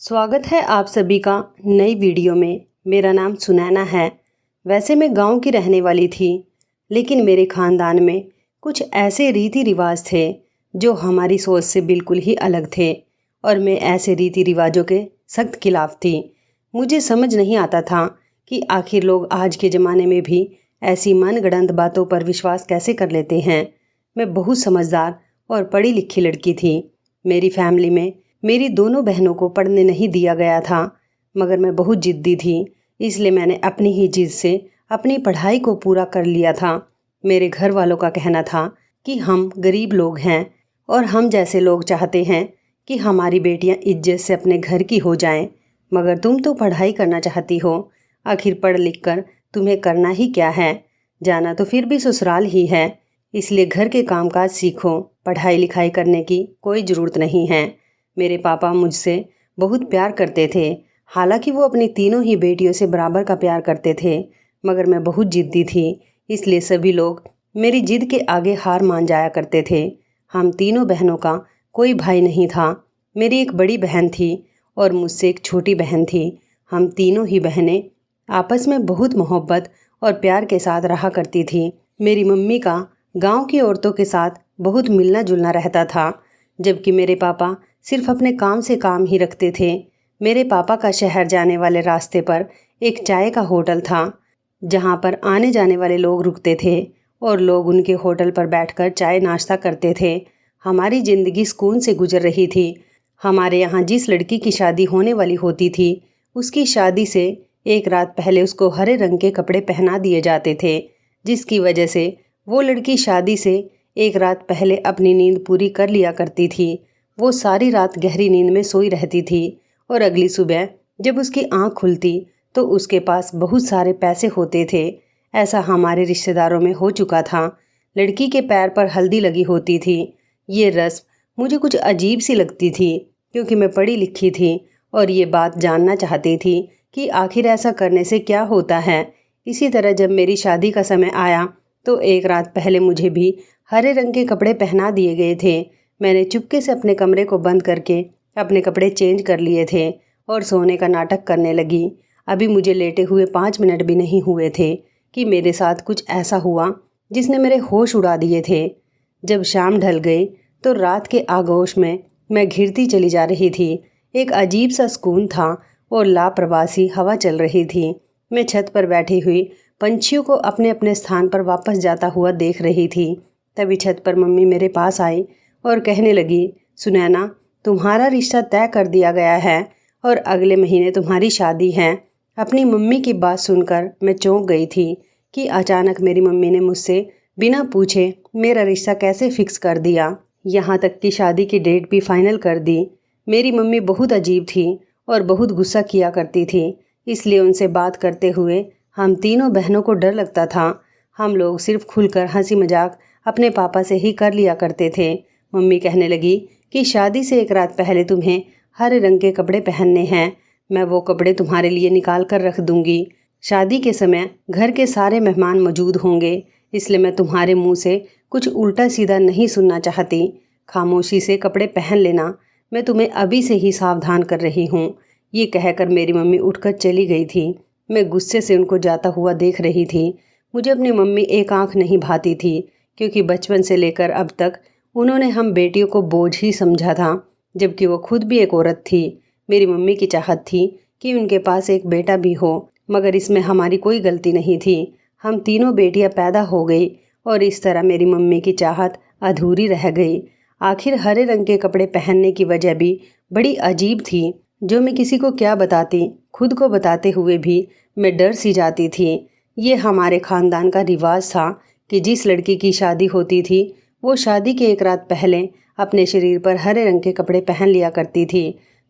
स्वागत है आप सभी का नई वीडियो में। मेरा नाम सुनैना है। वैसे मैं गांव की रहने वाली थी, लेकिन मेरे ख़ानदान में कुछ ऐसे रीति रिवाज थे जो हमारी सोच से बिल्कुल ही अलग थे और मैं ऐसे रीति रिवाजों के सख्त खिलाफ थी। मुझे समझ नहीं आता था कि आखिर लोग आज के ज़माने में भी ऐसी मनगढ़ंत बातों पर विश्वास कैसे कर लेते हैं। मैं बहुत समझदार और पढ़ी लिखी लड़की थी। मेरी फैमिली में मेरी दोनों बहनों को पढ़ने नहीं दिया गया था, मगर मैं बहुत ज़िद्दी थी, इसलिए मैंने अपनी ही जिद से अपनी पढ़ाई को पूरा कर लिया था। मेरे घर वालों का कहना था कि हम गरीब लोग हैं और हम जैसे लोग चाहते हैं कि हमारी बेटियां इज्जत से अपने घर की हो जाएं, मगर तुम तो पढ़ाई करना चाहती हो, आखिर पढ़ लिख कर तुम्हें करना ही क्या है, जाना तो फिर भी ससुराल ही है, इसलिए घर के कामकाज सीखो, पढ़ाई लिखाई करने की कोई ज़रूरत नहीं है। मेरे पापा मुझसे बहुत प्यार करते थे, हालांकि वो अपनी तीनों ही बेटियों से बराबर का प्यार करते थे, मगर मैं बहुत ज़िद्दी थी, इसलिए सभी लोग मेरी ज़िद के आगे हार मान जाया करते थे। हम तीनों बहनों का कोई भाई नहीं था। मेरी एक बड़ी बहन थी और मुझसे एक छोटी बहन थी। हम तीनों ही बहनें आपस में बहुत मोहब्बत और प्यार के साथ रहा करती थी। मेरी मम्मी का गाँव की औरतों के साथ बहुत मिलना जुलना रहता था, जबकि मेरे पापा सिर्फ अपने काम से काम ही रखते थे। मेरे पापा का शहर जाने वाले रास्ते पर एक चाय का होटल था, जहाँ पर आने जाने वाले लोग रुकते थे और लोग उनके होटल पर बैठकर चाय नाश्ता करते थे। हमारी ज़िंदगी सुकून से गुजर रही थी। हमारे यहाँ जिस लड़की की शादी होने वाली होती थी, उसकी शादी से एक रात पहले उसको हरे रंग के कपड़े पहना दिए जाते थे, जिसकी वजह से वो लड़की शादी से एक रात पहले अपनी नींद पूरी कर लिया करती थी। वो सारी रात गहरी नींद में सोई रहती थी और अगली सुबह जब उसकी आंख खुलती तो उसके पास बहुत सारे पैसे होते थे। ऐसा हमारे रिश्तेदारों में हो चुका था। लड़की के पैर पर हल्दी लगी होती थी। ये रस्म मुझे कुछ अजीब सी लगती थी, क्योंकि मैं पढ़ी लिखी थी और ये बात जानना चाहती थी कि आखिर ऐसा करने से क्या होता है। इसी तरह जब मेरी शादी का समय आया तो एक रात पहले मुझे भी हरे रंग के कपड़े पहना दिए गए थे। मैंने चुपके से अपने कमरे को बंद करके अपने कपड़े चेंज कर लिए थे और सोने का नाटक करने लगी। अभी मुझे लेटे हुए 5 मिनट भी नहीं हुए थे कि मेरे साथ कुछ ऐसा हुआ जिसने मेरे होश उड़ा दिए थे। जब शाम ढल गई तो रात के आगोश में मैं घिरती चली जा रही थी। एक अजीब सा सुकून था और लापरवाही हवा चल रही थी। मैं छत पर बैठी हुई पंछियों को अपने अपने स्थान पर वापस जाता हुआ देख रही थी। तभी छत पर मम्मी मेरे पास आई और कहने लगी, सुनैना, तुम्हारा रिश्ता तय कर दिया गया है और अगले महीने तुम्हारी शादी है। अपनी मम्मी की बात सुनकर मैं चौंक गई थी कि अचानक मेरी मम्मी ने मुझसे बिना पूछे मेरा रिश्ता कैसे फिक्स कर दिया, यहाँ तक कि शादी की डेट भी फाइनल कर दी। मेरी मम्मी बहुत अजीब थी और बहुत गुस्सा किया करती थी, इसलिए उनसे बात करते हुए हम तीनों बहनों को डर लगता था। हम लोग सिर्फ खुलकर हंसी मजाक अपने पापा से ही कर लिया करते थे। मम्मी कहने लगी कि शादी से एक रात पहले तुम्हें हरे रंग के कपड़े पहनने हैं। मैं वो कपड़े तुम्हारे लिए निकाल कर रख दूंगी। शादी के समय घर के सारे मेहमान मौजूद होंगे, इसलिए मैं तुम्हारे मुंह से कुछ उल्टा सीधा नहीं सुनना चाहती। खामोशी से कपड़े पहन लेना, मैं तुम्हें अभी से ही सावधान कर रही हूँ। ये कहकर मेरी मम्मी उठकर चली गई थी। मैं गुस्से से उनको जाता हुआ देख रही थी। मुझे अपनी मम्मी एक आँख नहीं भाती थी, क्योंकि बचपन से लेकर अब तक उन्होंने हम बेटियों को बोझ ही समझा था, जबकि वो खुद भी एक औरत थी। मेरी मम्मी की चाहत थी कि उनके पास एक बेटा भी हो, मगर इसमें हमारी कोई गलती नहीं थी। हम तीनों बेटियां पैदा हो गई और इस तरह मेरी मम्मी की चाहत अधूरी रह गई। आखिर हरे रंग के कपड़े पहनने की वजह भी बड़ी अजीब थी, जो मैं किसी को क्या बताती। खुद को बताते हुए भी मैं डर सी जाती थी। ये हमारे ख़ानदान का रिवाज था कि जिस लड़की की शादी होती थी वो शादी के एक रात पहले अपने शरीर पर हरे रंग के कपड़े पहन लिया करती थी।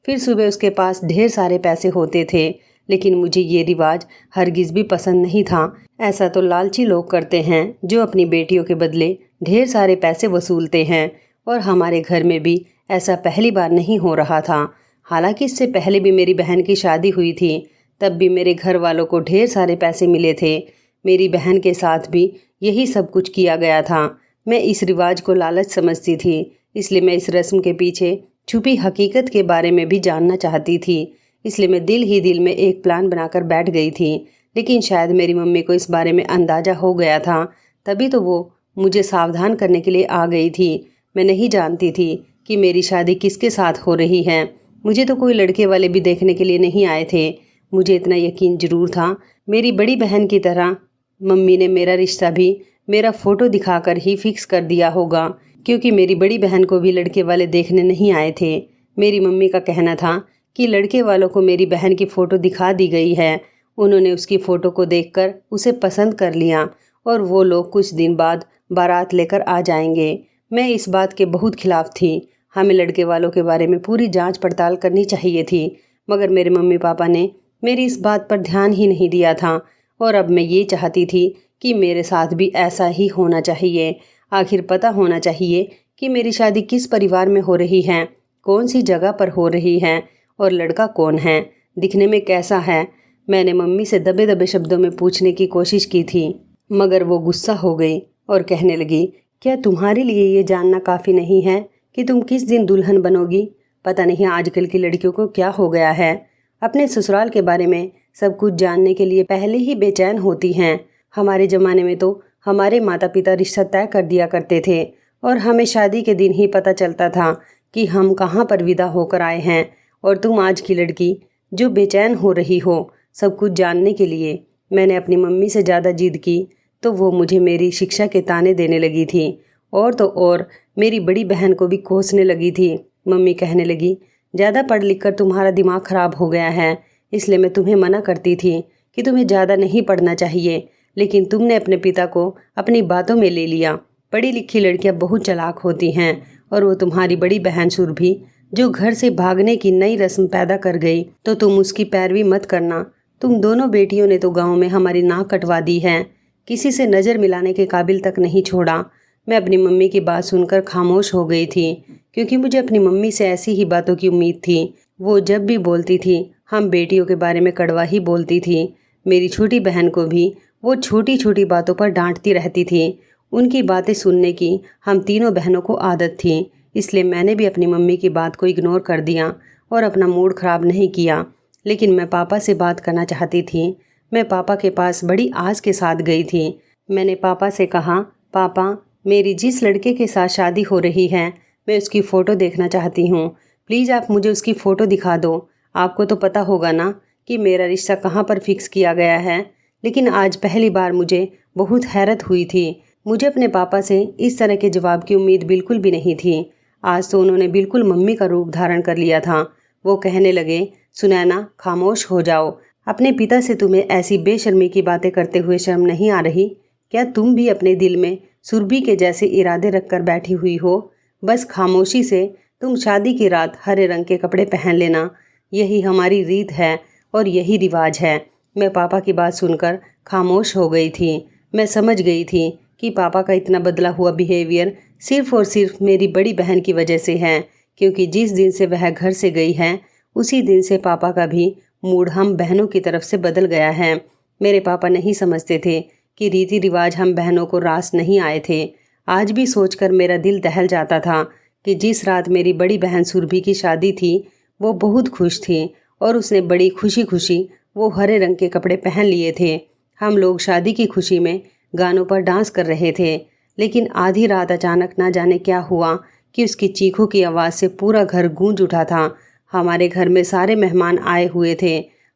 फिर सुबह उसके पास ढेर सारे पैसे होते थे, लेकिन मुझे ये रिवाज हरगिज़ भी पसंद नहीं था। ऐसा तो लालची लोग करते हैं जो अपनी बेटियों के बदले ढेर सारे पैसे वसूलते हैं, और हमारे घर में भी ऐसा पहली बार नहीं हो रहा था। हालांकि इससे पहले भी मेरी बहन की शादी हुई थी, तब भी मेरे घर वालों को ढेर सारे पैसे मिले थे। मेरी बहन के साथ भी यही सब कुछ किया गया था। मैं इस रिवाज को लालच समझती थी, इसलिए मैं इस रस्म के पीछे छुपी हकीकत के बारे में भी जानना चाहती थी। इसलिए मैं दिल ही दिल में एक प्लान बनाकर बैठ गई थी। लेकिन शायद मेरी मम्मी को इस बारे में अंदाज़ा हो गया था, तभी तो वो मुझे सावधान करने के लिए आ गई थी। मैं नहीं जानती थी कि मेरी शादी किसके साथ हो रही है। मुझे तो कोई लड़के वाले भी देखने के लिए नहीं आए थे। मुझे इतना यकीन ज़रूर था, मेरी बड़ी बहन की तरह मम्मी ने मेरा रिश्ता भी मेरा फ़ोटो दिखाकर ही फिक्स कर दिया होगा, क्योंकि मेरी बड़ी बहन को भी लड़के वाले देखने नहीं आए थे। मेरी मम्मी का कहना था कि लड़के वालों को मेरी बहन की फ़ोटो दिखा दी गई है। उन्होंने उसकी फ़ोटो को देखकर उसे पसंद कर लिया और वो लोग कुछ दिन बाद बारात लेकर आ जाएंगे। मैं इस बात के बहुत खिलाफ थी। हमें लड़के वालों के बारे में पूरी जांच पड़ताल करनी चाहिए थी, मगर मेरे मम्मी पापा ने मेरी इस बात पर ध्यान ही नहीं दिया था। और अब मैं ये चाहती थी कि मेरे साथ भी ऐसा ही होना चाहिए। आखिर पता होना चाहिए कि मेरी शादी किस परिवार में हो रही है, कौन सी जगह पर हो रही है और लड़का कौन है, दिखने में कैसा है। मैंने मम्मी से दबे दबे शब्दों में पूछने की कोशिश की थी, मगर वो गुस्सा हो गई और कहने लगी, क्या तुम्हारे लिए ये जानना काफ़ी नहीं है कि तुम किस दिन दुल्हन बनोगी? पता नहीं आजकल की लड़कियों को क्या हो गया है। अपने ससुराल के बारे में सब कुछ जानने के लिए पहले ही बेचैन होती हैं। हमारे ज़माने में तो हमारे माता पिता रिश्ता तय कर दिया करते थे और हमें शादी के दिन ही पता चलता था कि हम कहाँ पर विदा होकर आए हैं। और तुम आज की लड़की जो बेचैन हो रही हो सब कुछ जानने के लिए। मैंने अपनी मम्मी से ज़्यादा जिद की तो वो मुझे मेरी शिक्षा के ताने देने लगी थी और तो और मेरी बड़ी बहन को भी कोसने लगी थी। मम्मी कहने लगी, ज़्यादा पढ़ लिख कर तुम्हारा दिमाग ख़राब हो गया है, इसलिए मैं तुम्हें मना करती थी कि तुम्हें ज़्यादा नहीं पढ़ना चाहिए, लेकिन तुमने अपने पिता को अपनी बातों में ले लिया। पढ़ी लिखी लड़कियां बहुत चालाक होती हैं और वो तुम्हारी बड़ी बहन सुरभि जो घर से भागने की नई रस्म पैदा कर गई, तो तुम उसकी पैरवी मत करना। तुम दोनों बेटियों ने तो गाँव में हमारी नाक कटवा दी है, किसी से नज़र मिलाने के काबिल तक नहीं छोड़ा। मैं अपनी मम्मी की बात सुनकर खामोश हो गई थी, क्योंकि मुझे अपनी मम्मी से ऐसी ही बातों की उम्मीद थी। वो जब भी बोलती थी हम बेटियों के बारे में कड़वा ही बोलती थी। मेरी छोटी बहन को भी वो छोटी छोटी बातों पर डांटती रहती थी। उनकी बातें सुनने की हम तीनों बहनों को आदत थी, इसलिए मैंने भी अपनी मम्मी की बात को इग्नोर कर दिया और अपना मूड ख़राब नहीं किया। लेकिन मैं पापा से बात करना चाहती थी। मैं पापा के पास बड़ी आस के साथ गई थी। मैंने पापा से कहा, पापा मेरी जिस लड़के के साथ शादी हो रही है मैं उसकी फ़ोटो देखना चाहती हूँ। प्लीज़ आप मुझे उसकी फ़ोटो दिखा दो। आपको तो पता होगा ना कि मेरा रिश्ता कहाँ पर फिक्स किया गया है। लेकिन आज पहली बार मुझे बहुत हैरत हुई थी। मुझे अपने पापा से इस तरह के जवाब की उम्मीद बिल्कुल भी नहीं थी। आज तो उन्होंने बिल्कुल मम्मी का रूप धारण कर लिया था। वो कहने लगे, सुनैना खामोश हो जाओ। अपने पिता से तुम्हें ऐसी बेशर्मी की बातें करते हुए शर्म नहीं आ रही? क्या तुम भी अपने दिल में सुरभि के जैसे इरादे रखकर बैठी हुई हो? बस खामोशी से तुम शादी की रात हरे रंग के कपड़े पहन लेना। यही हमारी रीत है और यही रिवाज है। मैं पापा की बात सुनकर खामोश हो गई थी। मैं समझ गई थी कि पापा का इतना बदला हुआ बिहेवियर सिर्फ और सिर्फ मेरी बड़ी बहन की वजह से है, क्योंकि जिस दिन से वह घर से गई है उसी दिन से पापा का भी मूड हम बहनों की तरफ से बदल गया है। मेरे पापा नहीं समझते थे कि रीति रिवाज हम बहनों को रास नहीं आए थे। आज भी सोचकर मेरा दिल दहल जाता था कि जिस रात मेरी बड़ी बहन सुरभि की शादी थी वो बहुत खुश थी और उसने बड़ी खुशी खुशी वो हरे रंग के कपड़े पहन लिए थे। हम लोग शादी की खुशी में गानों पर डांस कर रहे थे, लेकिन आधी रात अचानक ना जाने क्या हुआ कि उसकी चीखों की आवाज़ से पूरा घर गूंज उठा था। हमारे घर में सारे मेहमान आए हुए थे।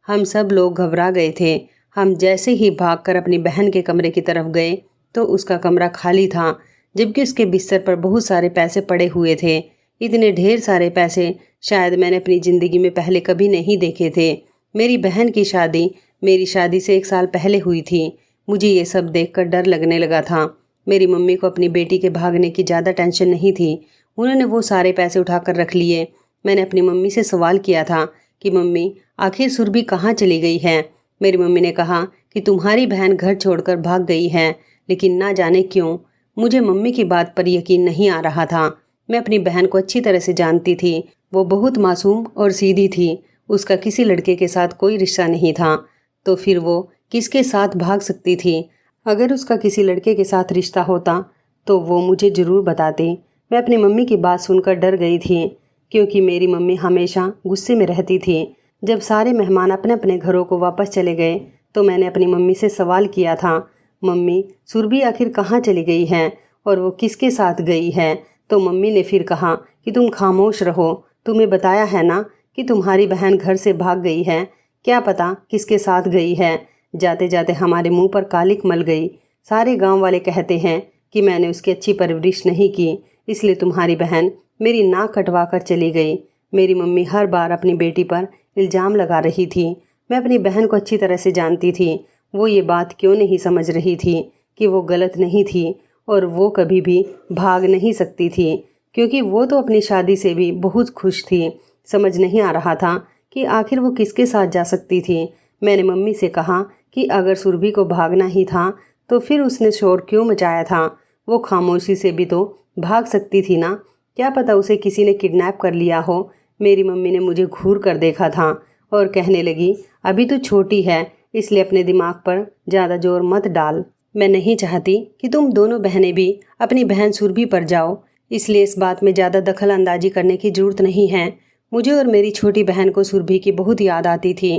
हम सब लोग घबरा गए थे। हम जैसे ही भागकर अपनी बहन के कमरे की तरफ गए तो उसका कमरा खाली था, जबकि उसके बिस्तर पर बहुत सारे पैसे पड़े हुए थे। इतने ढेर सारे पैसे शायद मैंने अपनी ज़िंदगी में पहले कभी नहीं देखे थे। मेरी बहन की शादी मेरी शादी से 1 साल पहले हुई थी। मुझे ये सब देखकर डर लगने लगा था। मेरी मम्मी को अपनी बेटी के भागने की ज़्यादा टेंशन नहीं थी। उन्होंने वो सारे पैसे उठाकर रख लिए। मैंने अपनी मम्मी से सवाल किया था कि मम्मी आखिर सुरभि कहाँ चली गई है। मेरी मम्मी ने कहा कि तुम्हारी बहन घर छोड़कर भाग गई है, लेकिन ना जाने क्यों मुझे मम्मी की बात पर यकीन नहीं आ रहा था। मैं अपनी बहन को अच्छी तरह से जानती थी। वो बहुत मासूम और सीधी थी। उसका किसी लड़के के साथ कोई रिश्ता नहीं था, तो फिर वो किसके साथ भाग सकती थी? अगर उसका किसी लड़के के साथ रिश्ता होता तो वो मुझे ज़रूर बताती। मैं अपनी मम्मी की बात सुनकर डर गई थी, क्योंकि मेरी मम्मी हमेशा गुस्से में रहती थी। जब सारे मेहमान अपने अपने घरों को वापस चले गए तो मैंने अपनी मम्मी से सवाल किया था, मम्मी सुरभि आखिर कहाँ चली गई है और वो किसके साथ गई है? तो मम्मी ने फिर कहा कि तुम खामोश रहो, तुम्हें बताया है ना कि तुम्हारी बहन घर से भाग गई है, क्या पता किसके साथ गई है। जाते जाते हमारे मुंह पर कालिक मल गई। सारे गांव वाले कहते हैं कि मैंने उसकी अच्छी परवरिश नहीं की, इसलिए तुम्हारी बहन मेरी नाक कटवा कर चली गई। मेरी मम्मी हर बार अपनी बेटी पर इल्ज़ाम लगा रही थी। मैं अपनी बहन को अच्छी तरह से जानती थी। वो ये बात क्यों नहीं समझ रही थी कि वो गलत नहीं थी और वो कभी भी भाग नहीं सकती थी, क्योंकि वो तो अपनी शादी से भी बहुत खुश थी। समझ नहीं आ रहा था कि आखिर वो किसके साथ जा सकती थी। मैंने मम्मी से कहा कि अगर सुरभि को भागना ही था तो फिर उसने शोर क्यों मचाया था? वो खामोशी से भी तो भाग सकती थी ना, क्या पता उसे किसी ने किडनैप कर लिया हो। मेरी मम्मी ने मुझे घूर कर देखा था और कहने लगी, अभी तो छोटी है इसलिए अपने दिमाग पर ज़्यादा जोर मत डाल। मैं नहीं चाहती कि तुम दोनों बहनें भी अपनी बहन सुरभि पर जाओ, इसलिए इस बात में ज़्यादा दखल अंदाजी करने की ज़रूरत नहीं है। मुझे और मेरी छोटी बहन को सुरभि की बहुत याद आती थी।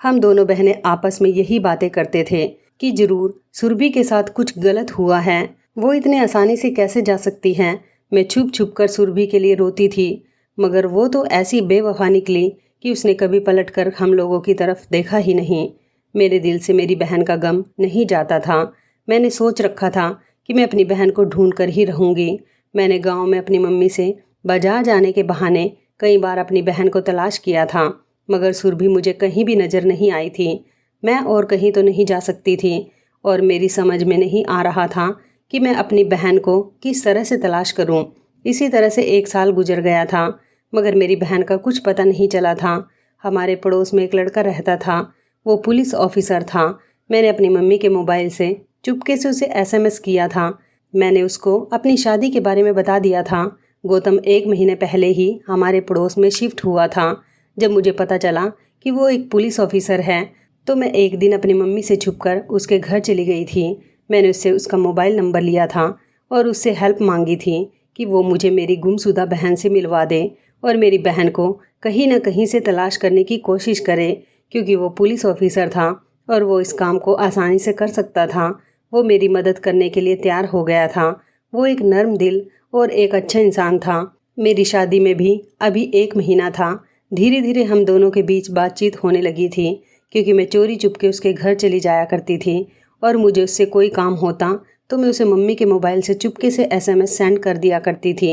हम दोनों बहनें आपस में यही बातें करते थे कि ज़रूर सुरभि के साथ कुछ गलत हुआ है, वो इतने आसानी से कैसे जा सकती हैं। मैं छुप छुप कर सुरभि के लिए रोती थी, मगर वो तो ऐसी बेवफा निकली कि उसने कभी पलटकर हम लोगों की तरफ देखा ही नहीं। मेरे दिल से मेरी बहन का गम नहीं जाता था। मैंने सोच रखा था कि मैं अपनी बहन को ढूंढ कर ही रहूँगी। मैंने गांव में अपनी मम्मी से बाजार जाने के बहाने कई बार अपनी बहन को तलाश किया था, मगर सुरभि मुझे कहीं भी नज़र नहीं आई थी। मैं और कहीं तो नहीं जा सकती थी और मेरी समझ में नहीं आ रहा था कि मैं अपनी बहन को किस तरह से तलाश करूं। इसी तरह से 1 साल गुजर गया था, मगर मेरी बहन का कुछ पता नहीं चला था। हमारे पड़ोस में एक लड़का रहता था, वो पुलिस ऑफिसर था। मैंने अपनी मम्मी के मोबाइल से चुपके से उसे SMS किया था। मैंने उसको अपनी शादी के बारे में बता दिया था। गौतम 1 महीने पहले ही हमारे पड़ोस में शिफ्ट हुआ था। जब मुझे पता चला कि वो एक पुलिस ऑफिसर है तो मैं एक दिन अपनी मम्मी से छुपकर उसके घर चली गई थी। मैंने उससे उसका मोबाइल नंबर लिया था और उससे हेल्प मांगी थी कि वो मुझे मेरी गुमशुदा बहन से मिलवा दे और मेरी बहन को कहीं न कहीं से तलाश करने की कोशिश करे, क्योंकि वो पुलिस ऑफिसर था और वो इस काम को आसानी से कर सकता था। वो मेरी मदद करने के लिए तैयार हो गया था। वो एक नर्म दिल और एक अच्छा इंसान था। मेरी शादी में भी अभी 1 महीना था। धीरे धीरे हम दोनों के बीच बातचीत होने लगी थी, क्योंकि मैं चोरी चुपके उसके घर चली जाया करती थी और मुझे उससे कोई काम होता तो मैं उसे मम्मी के मोबाइल से चुपके से SMS सेंड कर दिया करती थी।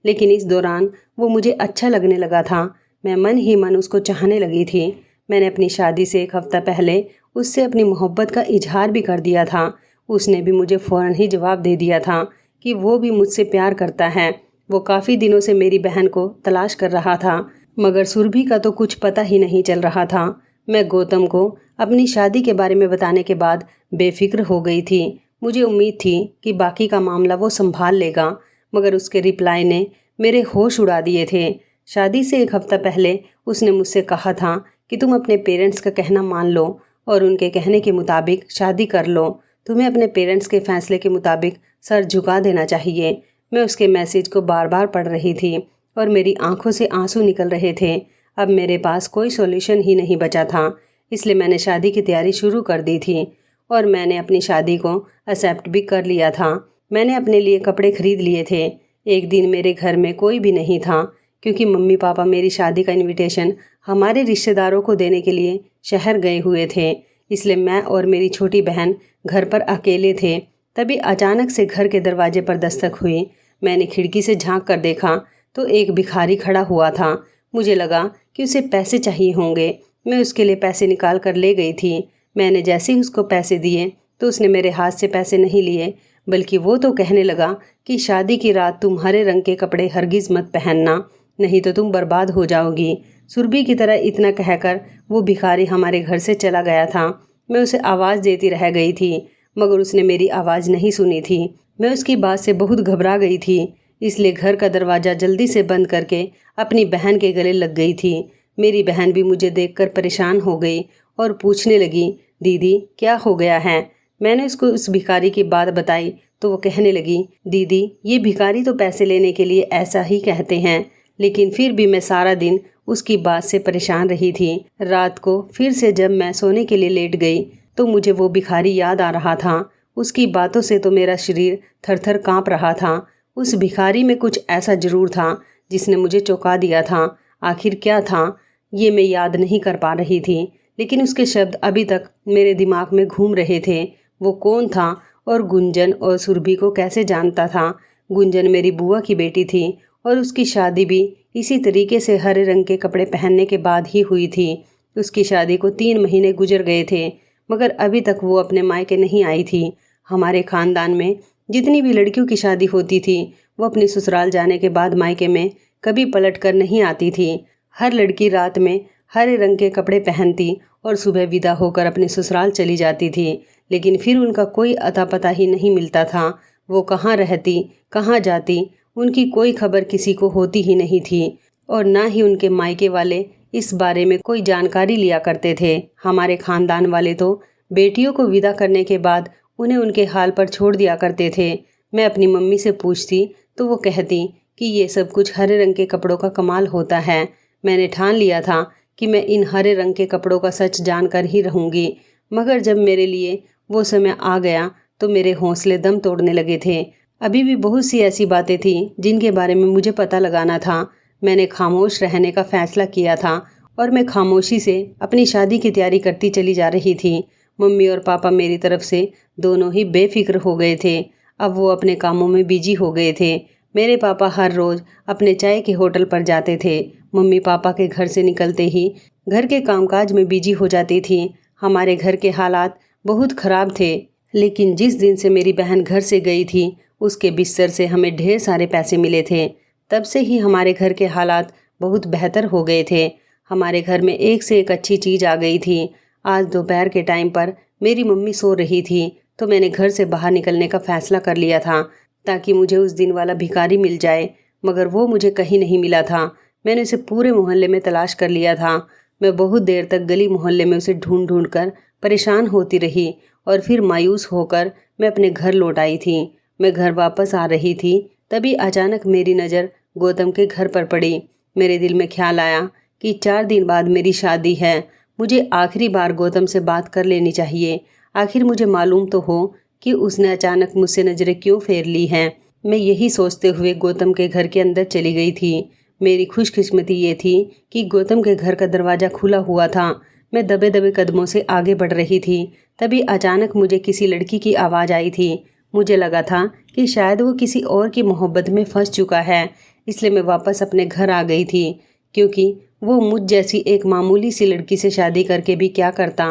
लेकिन इस दौरान वो मुझे अच्छा लगने लगा था। मैं मन ही मन उसको चाहने लगी थी। मैंने अपनी शादी से 1 हफ्ता पहले उससे अपनी मोहब्बत का इजहार भी कर दिया था। उसने भी मुझे फ़ौरन ही जवाब दे दिया था कि वो भी मुझसे प्यार करता है। वो काफ़ी दिनों से मेरी बहन को तलाश कर रहा था, मगर सुरभि का तो कुछ पता ही नहीं चल रहा था। मैं गौतम को अपनी शादी के बारे में बताने के बाद बेफिक्र हो गई थी। मुझे उम्मीद थी कि बाकी का मामला वो संभाल लेगा, मगर उसके रिप्लाई ने मेरे होश उड़ा दिए थे। शादी से 1 हफ्ता पहले उसने मुझसे कहा था कि तुम अपने पेरेंट्स का कहना मान लो और उनके कहने के मुताबिक शादी कर लो। तुम्हें अपने पेरेंट्स के फैसले के मुताबिक सर झुका देना चाहिए। मैं उसके मैसेज को बार बार पढ़ रही थी और मेरी आंखों से आंसू निकल रहे थे। अब मेरे पास कोई सॉल्यूशन ही नहीं बचा था, इसलिए मैंने शादी की तैयारी शुरू कर दी थी और मैंने अपनी शादी को एक्सेप्ट भी कर लिया था। मैंने अपने लिए कपड़े खरीद लिए थे। एक दिन मेरे घर में कोई भी नहीं था, क्योंकि मम्मी पापा मेरी शादी का इनविटेशन हमारे रिश्तेदारों को देने के लिए शहर गए हुए थे। इसलिए मैं और मेरी छोटी बहन घर पर अकेले थे। तभी अचानक से घर के दरवाजे पर दस्तक हुई। मैंने खिड़की से झांक कर देखा तो एक भिखारी खड़ा हुआ था। मुझे लगा कि उसे पैसे चाहिए होंगे। मैं उसके लिए पैसे निकाल कर ले गई थी। मैंने जैसे ही उसको पैसे दिए तो उसने मेरे हाथ से पैसे नहीं लिए, बल्कि वो तो कहने लगा कि शादी की रात तुम हरे रंग के कपड़े हरगिज़ मत पहनना, नहीं तो तुम बर्बाद हो जाओगी। सुरभि की तरह इतना कहकर वो भिखारी हमारे घर से चला गया था। मैं उसे आवाज़ देती रह गई थी, मगर उसने मेरी आवाज़ नहीं सुनी थी। मैं उसकी बात से बहुत घबरा गई थी, इसलिए घर का दरवाज़ा जल्दी से बंद करके अपनी बहन के गले लग गई थी। मेरी बहन भी मुझे देखकर परेशान हो गई और पूछने लगी, दीदी क्या हो गया है? मैंने उसको उस भिखारी की बात बताई तो वो कहने लगी, दीदी ये भिखारी तो पैसे लेने के लिए ऐसा ही कहते हैं, लेकिन फिर भी मैं सारा दिन उसकी बात से परेशान रही थी। रात को फिर से जब मैं सोने के लिए लेट गई तो मुझे वो भिखारी याद आ रहा था। उसकी बातों से तो मेरा शरीर थर-थर काँप रहा था। उस भिखारी में कुछ ऐसा ज़रूर था जिसने मुझे चौंका दिया था। आखिर क्या था, ये मैं याद नहीं कर पा रही थी, लेकिन उसके शब्द अभी तक मेरे दिमाग में घूम रहे थे। वो कौन था और गुंजन और सुरभि को कैसे जानता था? गुंजन मेरी बुआ की बेटी थी और उसकी शादी भी इसी तरीके से हरे रंग के कपड़े पहनने के बाद ही हुई थी। उसकी शादी को 3 महीने गुजर गए थे, मगर अभी तक वो अपने मायके नहीं आई थी। हमारे ख़ानदान में जितनी भी लड़कियों की शादी होती थी, वो अपनी ससुराल जाने के बाद मायके में कभी पलट कर नहीं आती थी। हर लड़की रात में हरे रंग के कपड़े पहनती और सुबह विदा होकर अपने ससुराल चली जाती थी, लेकिन फिर उनका कोई अता पता ही नहीं मिलता था। वो कहाँ रहती, कहाँ जाती, उनकी कोई खबर किसी को होती ही नहीं थी और ना ही उनके मायके वाले इस बारे में कोई जानकारी लिया करते थे। हमारे ख़ानदान वाले तो बेटियों को विदा करने के बाद उन्हें उनके हाल पर छोड़ दिया करते थे। मैं अपनी मम्मी से पूछती तो वो कहती कि ये सब कुछ हरे रंग के कपड़ों का कमाल होता है। मैंने ठान लिया था कि मैं इन हरे रंग के कपड़ों का सच जानकर ही रहूँगी, मगर जब मेरे लिए वो समय आ गया तो मेरे हौसले दम तोड़ने लगे थे। अभी भी बहुत सी ऐसी बातें थी जिनके बारे में मुझे पता लगाना था। मैंने खामोश रहने का फ़ैसला किया था और मैं खामोशी से अपनी शादी की तैयारी करती चली जा रही थी। मम्मी और पापा मेरी तरफ से दोनों ही बेफिक्र हो गए थे। अब वो अपने कामों में बिजी हो गए थे। मेरे पापा हर रोज़ अपने चाय के होटल पर जाते थे। मम्मी पापा के घर से निकलते ही घर के कामकाज में बिजी हो जाती थी। हमारे घर के हालात बहुत ख़राब थे, लेकिन जिस दिन से मेरी बहन घर से गई थी उसके बिस्तर से हमें ढेर सारे पैसे मिले थे। तब से ही हमारे घर के हालात बहुत बेहतर हो गए थे। हमारे घर में एक से एक अच्छी चीज़ आ गई थी। आज दोपहर के टाइम पर मेरी मम्मी सो रही थी तो मैंने घर से बाहर निकलने का फ़ैसला कर लिया था ताकि मुझे उस दिन वाला भिखारी मिल जाए, मगर वो मुझे कहीं नहीं मिला था। मैंने उसे पूरे मोहल्ले में तलाश कर लिया था। मैं बहुत देर तक गली मोहल्ले में उसे ढूंढ ढूंढ कर परेशान होती रही और फिर मायूस होकर मैं अपने घर लौट आई थी। मैं घर वापस आ रही थी, तभी अचानक मेरी नज़र गौतम के घर पर पड़ी। मेरे दिल में ख्याल आया कि 4 दिन बाद मेरी शादी है। मुझे आखिरी बार गौतम से बात कर लेनी चाहिए। आखिर मुझे मालूम तो हो कि उसने अचानक मुझसे नज़रें क्यों फेर ली हैं। मैं यही सोचते हुए गौतम के घर के अंदर चली गई थी। मेरी खुशकिस्मती ये थी कि गौतम के घर का दरवाज़ा खुला हुआ था। मैं दबे दबे कदमों से आगे बढ़ रही थी, तभी अचानक मुझे किसी लड़की की आवाज़ आई थी। मुझे लगा था कि शायद वो किसी और की मोहब्बत में फंस चुका है, इसलिए मैं वापस अपने घर आ गई थी, क्योंकि वो मुझ जैसी एक मामूली सी लड़की से शादी करके भी क्या करता।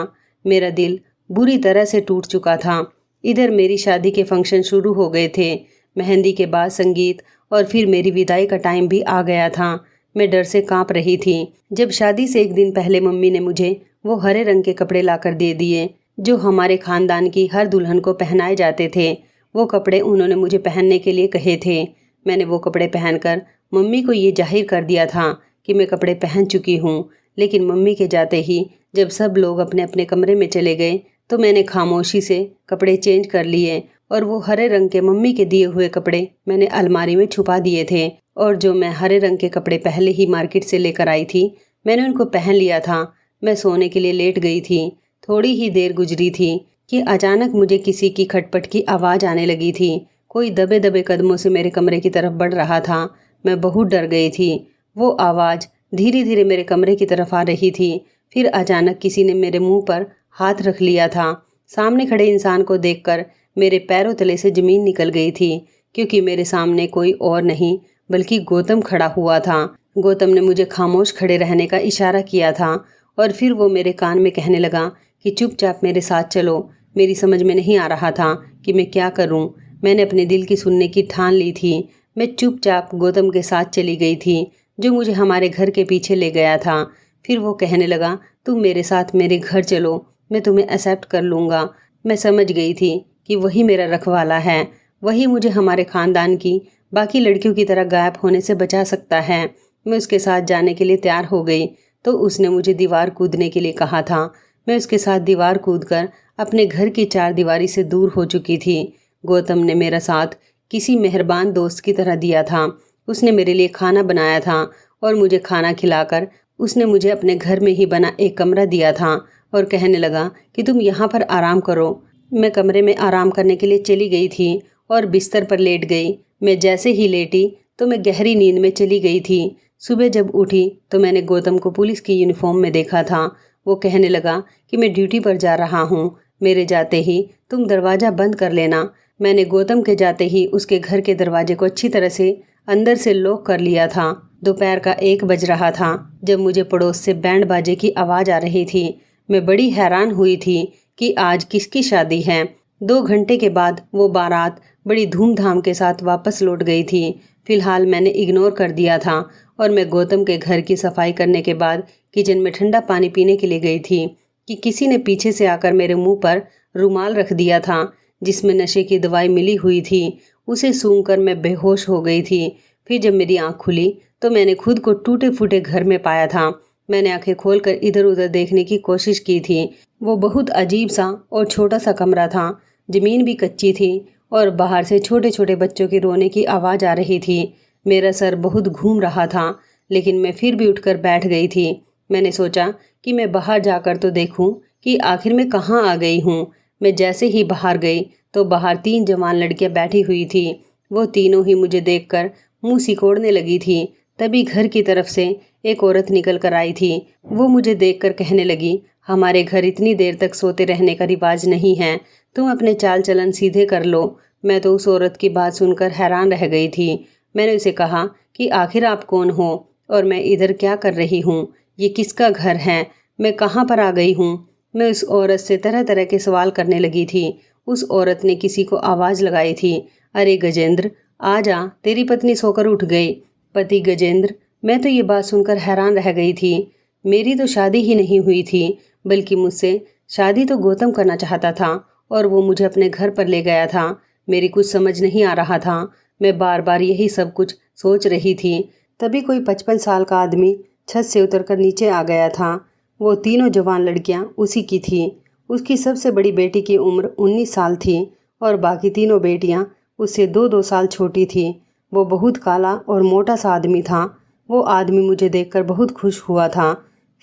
मेरा दिल बुरी तरह से टूट चुका था। इधर मेरी शादी के फंक्शन शुरू हो गए थे। मेहंदी के बाद संगीत और फिर मेरी विदाई का टाइम भी आ गया था। मैं डर से कांप रही थी। जब शादी से एक दिन पहले मम्मी ने मुझे वो हरे रंग के कपड़े लाकर दे दिए जो हमारे खानदान की हर दुल्हन को पहनाए जाते थे। वो कपड़े उन्होंने मुझे पहनने के लिए कहे थे। मैंने वो कपड़े पहनकर मम्मी को ये जाहिर कर दिया था कि मैं कपड़े पहन चुकी हूँ। लेकिन मम्मी के जाते ही जब सब लोग अपने अपने कमरे में चले गए तो मैंने खामोशी से कपड़े चेंज कर लिए और वो हरे रंग के मम्मी के दिए हुए कपड़े मैंने अलमारी में छुपा दिए थे। और जो मैं हरे रंग के कपड़े पहले ही मार्केट से लेकर आई थी, मैंने उनको पहन लिया था। मैं सोने के लिए लेट गई थी। थोड़ी ही देर गुजरी थी कि अचानक मुझे किसी की खटपट की आवाज़ आने लगी थी। कोई दबे दबे कदमों से मेरे कमरे की तरफ बढ़ रहा था। मैं बहुत डर गई थी। वो आवाज़ धीरे धीरे मेरे कमरे की तरफ आ रही थी। फिर अचानक किसी ने मेरे मुंह पर हाथ रख लिया था। सामने खड़े इंसान को देखकर मेरे पैरों तले से ज़मीन निकल गई थी, क्योंकि मेरे सामने कोई और नहीं बल्कि गौतम खड़ा हुआ था। गौतम ने मुझे खामोश खड़े रहने का इशारा किया था और फिर वो मेरे कान में कहने लगा कि चुपचाप मेरे साथ चलो। मेरी समझ में नहीं आ रहा था कि मैं क्या करूं। मैंने अपने दिल की सुनने की ठान ली थी। मैं चुपचाप गौतम के साथ चली गई थी, जो मुझे हमारे घर के पीछे ले गया था। फिर वो कहने लगा, तुम मेरे साथ मेरे घर चलो, मैं तुम्हें एक्सेप्ट कर लूँगा। मैं समझ गई थी कि वही मेरा रखवाला है, वही मुझे हमारे ख़ानदान की बाकी लड़कियों की तरह गायब होने से बचा सकता है। मैं उसके साथ जाने के लिए तैयार हो गई तो उसने मुझे दीवार कूदने के लिए कहा था। मैं उसके साथ दीवार कूदकर अपने घर की 4 दीवारी से दूर हो चुकी थी। गौतम ने मेरा साथ किसी मेहरबान दोस्त की तरह दिया था। उसने मेरे लिए खाना बनाया था और मुझे खाना खिलाकर उसने मुझे अपने घर में ही बना एक कमरा दिया था और कहने लगा कि तुम यहाँ पर आराम करो। मैं कमरे में आराम करने के लिए चली गई थी और बिस्तर पर लेट गई। मैं जैसे ही लेटी तो मैं गहरी नींद में चली गई थी। सुबह जब उठी तो मैंने गौतम को पुलिस की यूनिफॉर्म में देखा था। वो कहने लगा कि मैं ड्यूटी पर जा रहा हूँ, मेरे जाते ही तुम दरवाज़ा बंद कर लेना। मैंने गौतम के जाते ही उसके घर के दरवाजे को अच्छी तरह से अंदर से लॉक कर लिया था। दोपहर का 1 बज रहा था जब मुझे पड़ोस से बैंड बाजे की आवाज़ आ रही थी। मैं बड़ी हैरान हुई थी कि आज किसकी शादी है। 2 घंटे के बाद वो बारात बड़ी धूमधाम के साथ वापस लौट गई थी। फिलहाल मैंने इग्नोर कर दिया था और मैं गौतम के घर की सफाई करने के बाद किचन में ठंडा पानी पीने के लिए गई थी कि किसी ने पीछे से आकर मेरे मुंह पर रुमाल रख दिया था जिसमें नशे की दवाई मिली हुई थी। उसे सूंघकर मैं बेहोश हो गई थी। फिर जब मेरी आंख खुली तो मैंने खुद को टूटे फूटे घर में पाया था। मैंने आंखें खोलकर इधर उधर देखने की कोशिश की थी। वो बहुत अजीब सा और छोटा सा कमरा था। जमीन भी कच्ची थी और बाहर से छोटे छोटे बच्चों के रोने की आवाज़ आ रही थी। मेरा सर बहुत घूम रहा था लेकिन मैं फिर भी उठकर बैठ गई थी। मैंने सोचा कि मैं बाहर जाकर तो देखूं कि आखिर मैं कहाँ आ गई हूँ। मैं जैसे ही बाहर गई तो बाहर 3 जवान लड़कियां बैठी हुई थी। वो तीनों ही मुझे देखकर मुंह सिकोड़ने लगी थी। तभी घर की तरफ से एक औरत निकल कर आई थी। वो मुझे देखकर कहने लगी, हमारे घर इतनी देर तक सोते रहने का रिवाज नहीं है, तुम अपने चाल चलन सीधे कर लो। मैं तो उस औरत की बात सुनकर हैरान रह गई थी। मैंने उसे कहा कि आखिर आप कौन हो और मैं इधर क्या कर रही हूँ, ये किसका घर है, मैं कहाँ पर आ गई हूँ। मैं उस औरत से तरह तरह के सवाल करने लगी थी। उस औरत ने किसी को आवाज़ लगाई थी, अरे गजेंद्र आ जा, तेरी पत्नी सोकर उठ गई। पति गजेंद्र। मैं तो ये बात सुनकर हैरान रह गई थी। मेरी तो शादी ही नहीं हुई थी, बल्कि मुझसे शादी तो गौतम करना चाहता था और वो मुझे अपने घर पर ले गया था। मेरी कुछ समझ नहीं आ रहा था। मैं बार बार यही सब कुछ सोच रही थी। तभी कोई 55 साल का आदमी छत से उतरकर नीचे आ गया था। वो तीनों जवान लड़कियां उसी की थी। उसकी सबसे बड़ी बेटी की उम्र 19 साल थी और बाकी तीनों बेटियां उससे 2-2 साल छोटी थी। वो बहुत काला और मोटा सा आदमी था। वो आदमी मुझे देखकर बहुत खुश हुआ था।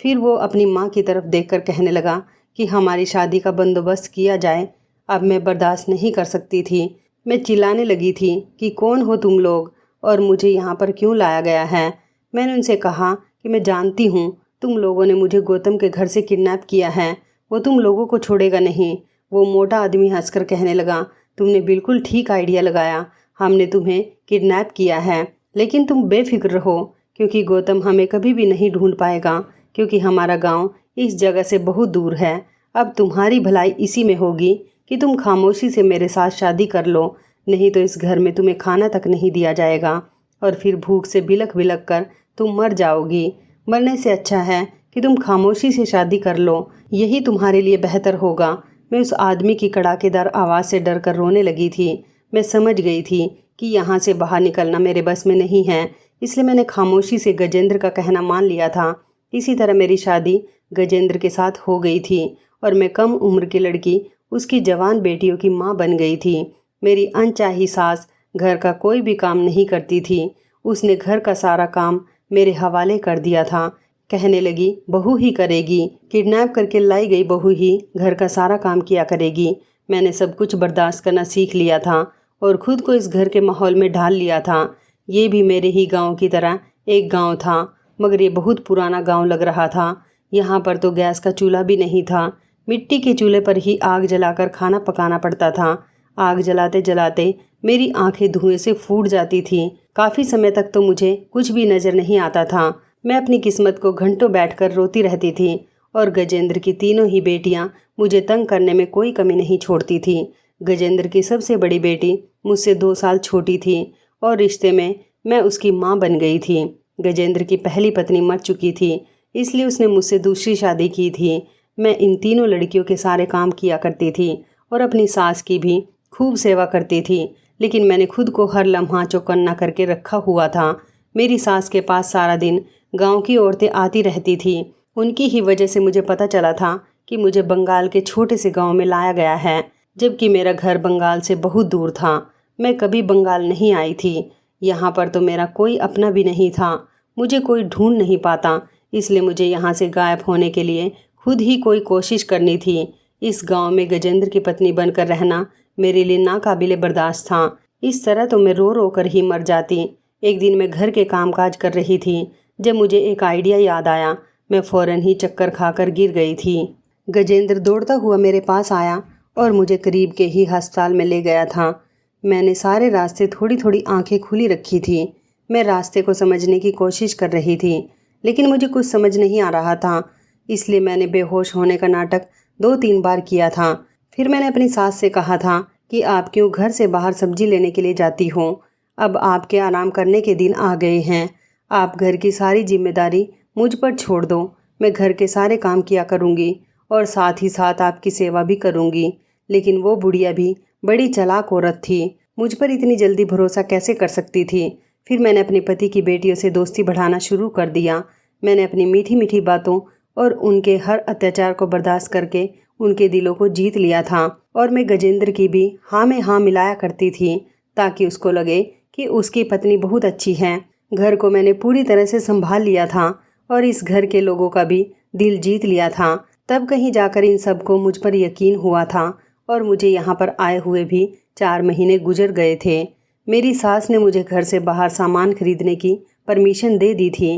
फिर वो अपनी माँ की तरफ देखकर कहने लगा कि हमारी शादी का बंदोबस्त किया जाए। अब मैं बर्दाश्त नहीं कर सकती थी। मैं चिल्लाने लगी थी कि कौन हो तुम लोग और मुझे यहाँ पर क्यों लाया गया है। मैंने उनसे कहा कि मैं जानती हूँ तुम लोगों ने मुझे गौतम के घर से किडनैप किया है, वो तुम लोगों को छोड़ेगा नहीं। वो मोटा आदमी हंसकर कहने लगा, तुमने बिल्कुल ठीक आइडिया लगाया, हमने तुम्हें किडनैप किया है, लेकिन तुम बेफिक्र रहो क्योंकि गौतम हमें कभी भी नहीं ढूंढ पाएगा क्योंकि हमारा गांव इस जगह से बहुत दूर है। अब तुम्हारी भलाई इसी में होगी कि तुम खामोशी से मेरे साथ शादी कर लो, नहीं तो इस घर में तुम्हें खाना तक नहीं दिया जाएगा और फिर भूख से बिलख बिलख कर तुम मर जाओगी। मरने से अच्छा है कि तुम खामोशी से शादी कर लो, यही तुम्हारे लिए बेहतर होगा। मैं उस आदमी की कड़ाकेदार आवाज़ से डर कर रोने लगी थी। मैं समझ गई थी कि यहाँ से बाहर निकलना मेरे बस में नहीं है, इसलिए मैंने खामोशी से गजेंद्र का कहना मान लिया था। इसी तरह मेरी शादी गजेंद्र के साथ हो गई थी और मैं कम उम्र की लड़की उसकी जवान बेटियों की माँ बन गई थी। मेरी अनचाही सास घर का कोई भी काम नहीं करती थी। उसने घर का सारा काम मेरे हवाले कर दिया था। कहने लगी, बहू ही करेगी, किडनैप करके लाई गई बहू ही घर का सारा काम किया करेगी। मैंने सब कुछ बर्दाश्त करना सीख लिया था और खुद को इस घर के माहौल में ढाल लिया था। ये भी मेरे ही गांव की तरह एक गांव था, मगर ये बहुत पुराना गांव लग रहा था। यहाँ पर तो गैस का चूल्हा भी नहीं था। मिट्टी के चूल्हे पर ही आग जलाकर खाना पकाना पड़ता था। आग जलाते जलाते मेरी आंखें धुएं से फूट जाती थीं। काफ़ी समय तक तो मुझे कुछ भी नज़र नहीं आता था। मैं अपनी किस्मत को घंटों बैठकर रोती रहती थी और गजेंद्र की तीनों ही बेटियां मुझे तंग करने में कोई कमी नहीं छोड़ती थी। गजेंद्र की सबसे बड़ी बेटी मुझसे 2 साल छोटी थी और रिश्ते में मैं उसकी माँ बन गई थी। गजेंद्र की पहली पत्नी मर चुकी थी, इसलिए उसने मुझसे दूसरी शादी की थी। मैं इन तीनों लड़कियों के सारे काम किया करती थी और अपनी सास की भी खूब सेवा करती थी, लेकिन मैंने खुद को हर लम्हा चौकन्ना करके रखा हुआ था। मेरी सास के पास सारा दिन गांव की औरतें आती रहती थी। उनकी ही वजह से मुझे पता चला था कि मुझे बंगाल के छोटे से गांव में लाया गया है, जबकि मेरा घर बंगाल से बहुत दूर था। मैं कभी बंगाल नहीं आई थी। यहाँ पर तो मेरा कोई अपना भी नहीं था, मुझे कोई ढूंढ नहीं पाता, इसलिए मुझे यहाँ से गायब होने के लिए खुद ही कोई कोशिश करनी थी। इस गांव में गजेंद्र की पत्नी बनकर रहना मेरे लिए नाकाबिले बर्दाश्त था। इस तरह तो मैं रो रो कर ही मर जाती। एक दिन मैं घर के कामकाज कर रही थी जब मुझे एक आइडिया याद आया। मैं फ़ौरन ही चक्कर खाकर गिर गई थी। गजेंद्र दौड़ता हुआ मेरे पास आया और मुझे करीब के ही अस्पताल में ले गया था। मैंने सारे रास्ते थोड़ी थोड़ी आंखें खुली रखी थी। मैं रास्ते को समझने की कोशिश कर रही थी, लेकिन मुझे कुछ समझ नहीं आ रहा था, इसलिए मैंने बेहोश होने का नाटक 2-3 बार किया था। फिर मैंने अपनी सास से कहा था कि आप क्यों घर से बाहर सब्जी लेने के लिए जाती हो? अब आपके आराम करने के दिन आ गए हैं। आप घर की सारी जिम्मेदारी मुझ पर छोड़ दो। मैं घर के सारे काम किया करूँगी और साथ ही साथ आपकी सेवा भी करूँगी। लेकिन वो बुढ़िया भी बड़ी चालाक औरत थी। मुझ पर इतनी जल्दी भरोसा कैसे कर सकती थी? फिर मैंने अपने पति की बेटियों से दोस्ती बढ़ाना शुरू कर दिया। मैंने अपनी मीठी मीठी बातों और उनके हर अत्याचार को बर्दाश्त करके उनके दिलों को जीत लिया था। और मैं गजेंद्र की भी हाँ में हाँ मिलाया करती थी, ताकि उसको लगे कि उसकी पत्नी बहुत अच्छी है। घर को मैंने पूरी तरह से संभाल लिया था और इस घर के लोगों का भी दिल जीत लिया था। तब कहीं जाकर इन सबको मुझ पर यकीन हुआ था और मुझे यहाँ पर आए हुए भी 4 महीने गुजर गए थे। मेरी सास ने मुझे घर से बाहर सामान खरीदने की परमिशन दे दी थी।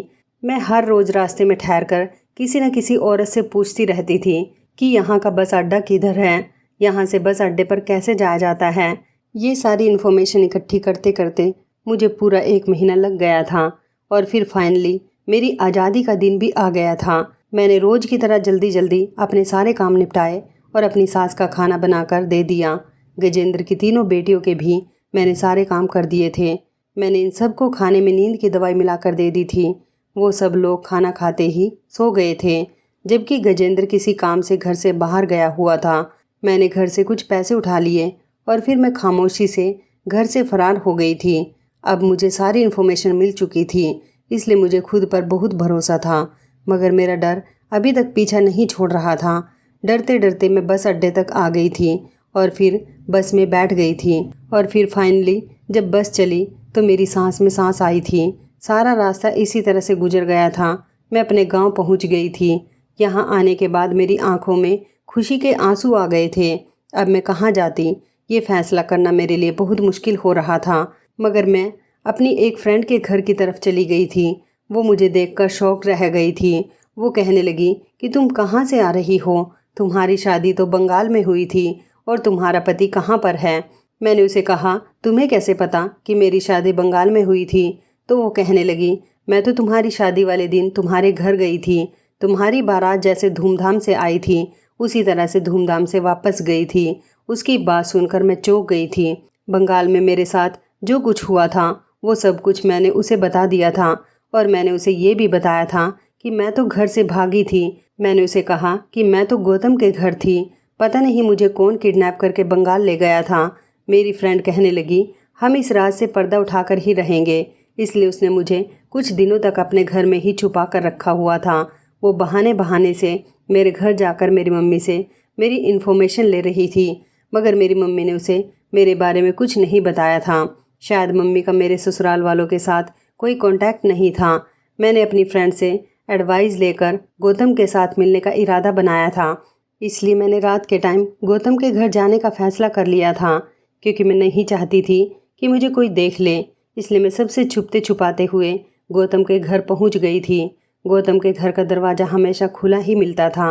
मैं हर रोज़ रास्ते में ठहर कर किसी न किसी औरत से पूछती रहती थी कि यहाँ का बस अड्डा किधर है, यहाँ से बस अड्डे पर कैसे जाया जाता है। ये सारी इन्फॉर्मेशन इकट्ठी करते करते मुझे पूरा 1 महीना लग गया था और फिर फाइनली मेरी आज़ादी का दिन भी आ गया था। मैंने रोज़ की तरह जल्दी जल्दी अपने सारे काम निपटाए और अपनी सास का खाना बनाकर दे दिया। गजेंद्र की 3 बेटियों के भी मैंने सारे काम कर दिए थे। मैंने इन सबको खाने में नींद की दवाई मिलाकर दे दी थी। वो सब लोग खाना खाते ही सो गए थे, जबकि गजेंद्र किसी काम से घर से बाहर गया हुआ था। मैंने घर से कुछ पैसे उठा लिए और फिर मैं खामोशी से घर से फरार हो गई थी। अब मुझे सारी इन्फॉर्मेशन मिल चुकी थी, इसलिए मुझे खुद पर बहुत भरोसा था, मगर मेरा डर अभी तक पीछा नहीं छोड़ रहा था। डरते डरते मैं बस अड्डे तक आ गई थी और फिर बस में बैठ गई थी और फिर फाइनली जब बस चली तो मेरी सांस में सांस आई थी। सारा रास्ता इसी तरह से गुजर गया था। मैं अपने गांव पहुंच गई थी। यहाँ आने के बाद मेरी आंखों में खुशी के आंसू आ गए थे। अब मैं कहाँ जाती, ये फैसला करना मेरे लिए बहुत मुश्किल हो रहा था। मगर मैं अपनी एक फ्रेंड के घर की तरफ चली गई थी। वो मुझे देखकर शौक रह गई थी। वो कहने लगी कि तुम कहाँ से आ रही हो? तुम्हारी शादी तो बंगाल में हुई थी और तुम्हारा पति कहाँ पर है? मैंने उसे कहा, तुम्हें कैसे पता कि मेरी शादी बंगाल में हुई थी? तो वो कहने लगी, मैं तो तुम्हारी शादी वाले दिन तुम्हारे घर गई थी। तुम्हारी बारात जैसे धूमधाम से आई थी, उसी तरह से धूमधाम से वापस गई थी। उसकी बात सुनकर मैं चौंक गई थी। बंगाल में मेरे साथ जो कुछ हुआ था वो सब कुछ मैंने उसे बता दिया था और मैंने उसे ये भी बताया था कि मैं तो घर से भागी थी। मैंने उसे कहा कि मैं तो गौतम के घर थी, पता नहीं मुझे कौन किडनैप करके बंगाल ले गया था। मेरी फ्रेंड कहने लगी, हम इस राज से पर्दा उठाकर ही रहेंगे, इसलिए उसने मुझे कुछ दिनों तक अपने घर में ही छुपा कर रखा हुआ था। वो बहाने बहाने से मेरे घर जाकर मेरी मम्मी से मेरी इन्फॉर्मेशन ले रही थी, मगर मेरी मम्मी ने उसे मेरे बारे में कुछ नहीं बताया था। शायद मम्मी का मेरे ससुराल वालों के साथ कोई कांटेक्ट नहीं था। मैंने अपनी फ्रेंड से एडवाइस लेकर गौतम के साथ मिलने का इरादा बनाया था, इसलिए मैंने रात के टाइम गौतम के घर जाने का फ़ैसला कर लिया था, क्योंकि मैं नहीं चाहती थी कि मुझे कोई देख ले। इसलिए मैं सबसे छुपते छुपाते हुए गौतम के घर पहुंच गई थी। गौतम के घर का दरवाज़ा हमेशा खुला ही मिलता था।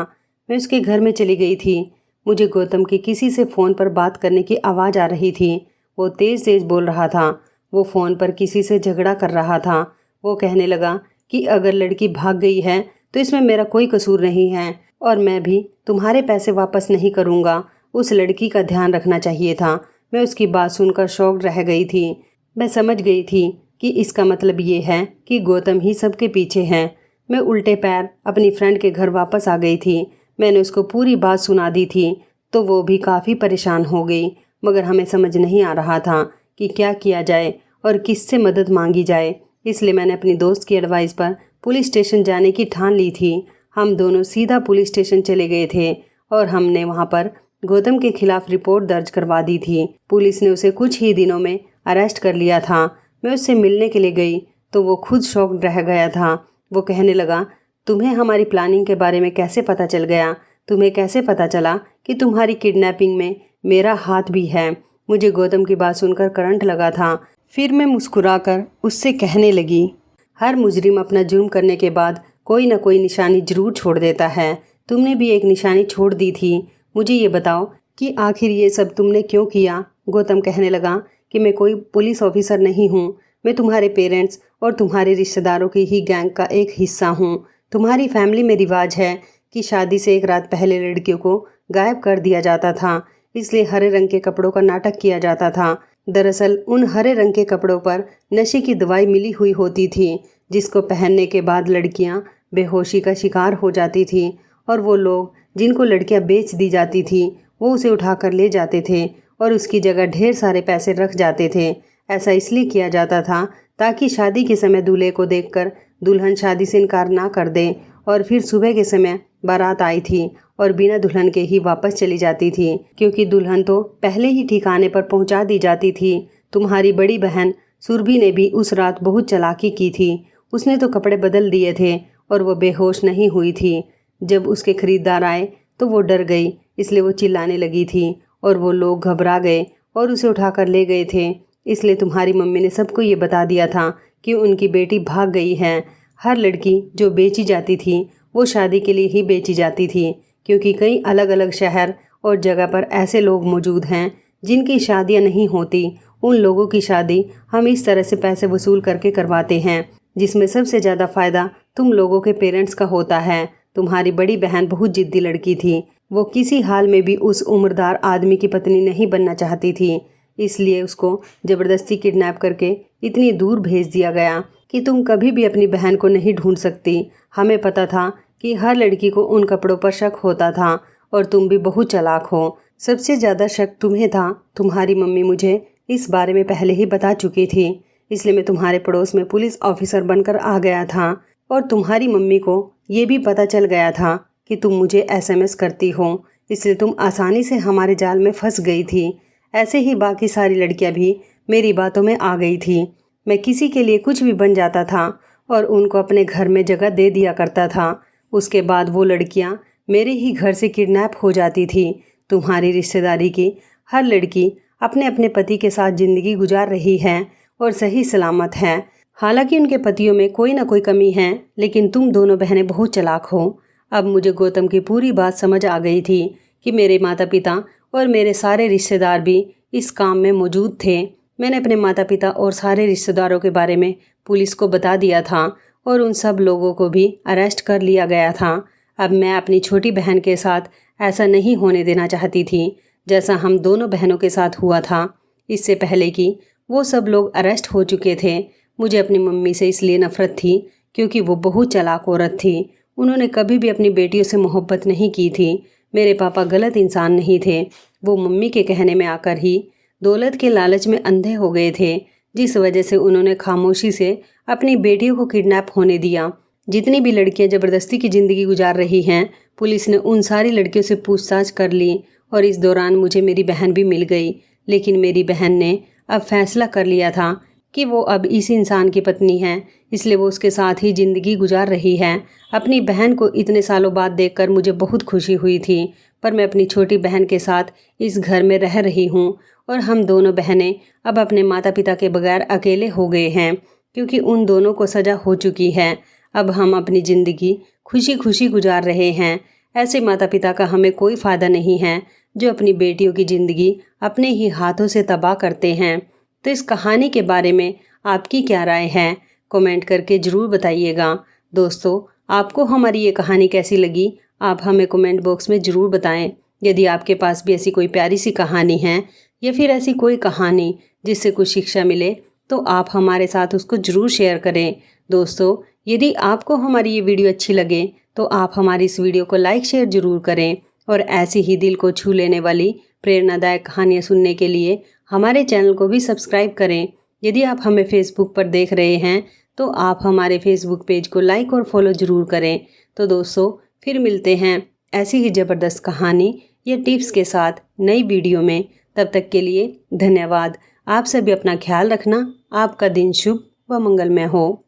मैं उसके घर में चली गई थी। मुझे गौतम की किसी से फ़ोन पर बात करने की आवाज़ आ रही थी। वो तेज़ तेज़ बोल रहा था। वो फ़ोन पर किसी से झगड़ा कर रहा था। वो कहने लगा कि अगर लड़की भाग गई है तो इसमें मेरा कोई कसूर नहीं है और मैं भी तुम्हारे पैसे वापस नहीं करूँगा। उस लड़की का ध्यान रखना चाहिए था। मैं उसकी बात सुनकर शॉक्ड रह गई थी। मैं समझ गई थी कि इसका मतलब ये है कि गौतम ही सबके पीछे है। मैं उल्टे पैर अपनी फ्रेंड के घर वापस आ गई थी। मैंने उसको पूरी बात सुना दी थी तो वो भी काफ़ी परेशान हो गई, मगर हमें समझ नहीं आ रहा था कि क्या किया जाए और किससे मदद मांगी जाए। इसलिए मैंने अपनी दोस्त की एडवाइस पर पुलिस स्टेशन जाने की ठान ली थी। हम दोनों सीधा पुलिस स्टेशन चले गए थे और हमने वहाँ पर गौतम के खिलाफ रिपोर्ट दर्ज करवा दी थी। पुलिस ने उसे कुछ ही दिनों में अरेस्ट कर लिया था। मैं उससे मिलने के लिए गई तो वो खुद शॉक्ड रह गया था। वो कहने लगा, तुम्हें हमारी प्लानिंग के बारे में कैसे पता चल गया? तुम्हें कैसे पता चला कि तुम्हारी किडनैपिंग में मेरा हाथ भी है? मुझे गौतम की बात सुनकर करंट लगा था। फिर मैं मुस्कुराकर उससे कहने लगी, हर मुजरिम अपना जुर्म करने के बाद कोई ना कोई निशानी जरूर छोड़ देता है। तुमने भी एक निशानी छोड़ दी थी। मुझे ये बताओ कि आखिर ये सब तुमने क्यों किया? गौतम कहने लगा कि मैं कोई पुलिस ऑफिसर नहीं हूँ। मैं तुम्हारे पेरेंट्स और तुम्हारे रिश्तेदारों की ही गैंग का एक हिस्सा हूँ। तुम्हारी फैमिली में रिवाज है कि शादी से एक रात पहले लड़कियों को गायब कर दिया जाता था, इसलिए हरे रंग के कपड़ों का नाटक किया जाता था। दरअसल उन हरे रंग के कपड़ों पर नशे की दवाई मिली हुई होती थी, जिसको पहनने के बाद लड़कियां बेहोशी का शिकार हो जाती थी और वो लोग जिनको लड़कियां बेच दी जाती थी वो उसे उठाकर ले जाते थे और उसकी जगह ढेर सारे पैसे रख जाते थे। ऐसा इसलिए किया जाता था ताकि शादी के समय दूल्हे को देखकर दुल्हन शादी से इनकार ना कर दे और फिर सुबह के समय बारात आई थी और बिना दुल्हन के ही वापस चली जाती थी, क्योंकि दुल्हन तो पहले ही ठिकाने पर पहुंचा दी जाती थी। तुम्हारी बड़ी बहन सुरभि ने भी उस रात बहुत चालाकी की थी। उसने तो कपड़े बदल दिए थे और वो बेहोश नहीं हुई थी। जब उसके खरीदार आए तो वो डर गई, इसलिए वो चिल्लाने लगी थी और वो लोग घबरा गए और उसे उठाकर ले गए थे। इसलिए तुम्हारी मम्मी ने सबको ये बता दिया था कि उनकी बेटी भाग गई है। हर लड़की जो बेची जाती थी वो शादी के लिए ही बेची जाती थी, क्योंकि कई अलग अलग शहर और जगह पर ऐसे लोग मौजूद हैं जिनकी शादियां नहीं होती। उन लोगों की शादी हम इस तरह से पैसे वसूल करके करवाते हैं, जिसमें सबसे ज़्यादा फ़ायदा तुम लोगों के पेरेंट्स का होता है। तुम्हारी बड़ी बहन बहुत जिद्दी लड़की थी। वो किसी हाल में भी उस उम्रदार आदमी की पत्नी नहीं बनना चाहती थी, इसलिए उसको ज़बरदस्ती किडनैप करके इतनी दूर भेज दिया गया कि तुम कभी भी अपनी बहन को नहीं ढूंढ सकती। हमें पता था कि हर लड़की को उन कपड़ों पर शक होता था और तुम भी बहुत चालाक हो। सबसे ज़्यादा शक तुम्हें था। तुम्हारी मम्मी मुझे इस बारे में पहले ही बता चुकी थी, इसलिए मैं तुम्हारे पड़ोस में पुलिस ऑफिसर बनकर आ गया था और तुम्हारी मम्मी को ये भी पता चल गया था कि तुम मुझे SMS करती हो, इसलिए तुम आसानी से हमारे जाल में फंस गई थी। ऐसे ही बाकी सारी लड़कियां भी मेरी बातों में आ गई थी। मैं किसी के लिए कुछ भी बन जाता था और उनको अपने घर में जगह दे दिया करता था। उसके बाद वो लड़कियां मेरे ही घर से किडनैप हो जाती थी। तुम्हारी रिश्तेदारी की हर लड़की अपने अपने पति के साथ ज़िंदगी गुजार रही है और सही सलामत है। हालांकि उनके पतियों में कोई ना कोई कमी है, लेकिन तुम दोनों बहनें बहुत चालाक हो। अब मुझे गौतम की पूरी बात समझ आ गई थी कि मेरे माता पिता और मेरे सारे रिश्तेदार भी इस काम में मौजूद थे। मैंने अपने माता पिता और सारे रिश्तेदारों के बारे में पुलिस को बता दिया था और उन सब लोगों को भी अरेस्ट कर लिया गया था। अब मैं अपनी छोटी बहन के साथ ऐसा नहीं होने देना चाहती थी जैसा हम दोनों बहनों के साथ हुआ था। इससे पहले कि वो सब लोग अरेस्ट हो चुके थे, मुझे अपनी मम्मी से इसलिए नफ़रत थी क्योंकि वो बहुत चालाक औरत थी। उन्होंने कभी भी अपनी बेटियों से मोहब्बत नहीं की थी। मेरे पापा गलत इंसान नहीं थे। वो मम्मी के कहने में आकर ही दौलत के लालच में अंधे हो गए थे, जिस वजह से उन्होंने खामोशी से अपनी बेटियों को किडनैप होने दिया। जितनी भी लड़कियां ज़बरदस्ती की ज़िंदगी गुजार रही हैं, पुलिस ने उन सारी लड़कियों से पूछताछ कर ली और इस दौरान मुझे मेरी बहन भी मिल गई। लेकिन मेरी बहन ने अब फैसला कर लिया था कि वो अब इस इंसान की पत्नी है, इसलिए वो उसके साथ ही ज़िंदगी गुजार रही है। अपनी बहन को इतने सालों बाद देखकर मुझे बहुत खुशी हुई थी, पर मैं अपनी छोटी बहन के साथ इस घर में रह रही हूँ और हम दोनों बहनें अब अपने माता पिता के बगैर अकेले हो गए हैं, क्योंकि उन दोनों को सज़ा हो चुकी है। अब हम अपनी ज़िंदगी खुशी खुशी गुजार रहे हैं। ऐसे माता पिता का हमें कोई फ़ायदा नहीं है जो अपनी बेटियों की ज़िंदगी अपने ही हाथों से तबाह करते हैं। तो इस कहानी के बारे में आपकी क्या राय है, कमेंट करके ज़रूर बताइएगा। दोस्तों, आपको हमारी ये कहानी कैसी लगी, आप हमें कमेंट बॉक्स में ज़रूर बताएं। यदि आपके पास भी ऐसी कोई प्यारी सी कहानी है या फिर ऐसी कोई कहानी जिससे कुछ शिक्षा मिले, तो आप हमारे साथ उसको ज़रूर शेयर करें। दोस्तों, यदि आपको हमारी ये वीडियो अच्छी लगे तो आप हमारी इस वीडियो को लाइक शेयर ज़रूर करें और ऐसी ही दिल को छू लेने वाली प्रेरणादायक कहानियाँ सुनने के लिए हमारे चैनल को भी सब्सक्राइब करें। यदि आप हमें फेसबुक पर देख रहे हैं तो आप हमारे फेसबुक पेज को लाइक और फॉलो ज़रूर करें। तो दोस्तों, फिर मिलते हैं ऐसी ही ज़बरदस्त कहानी या टिप्स के साथ नई वीडियो में। तब तक के लिए धन्यवाद। आप सभी अपना ख्याल रखना। आपका दिन शुभ व मंगलमय हो।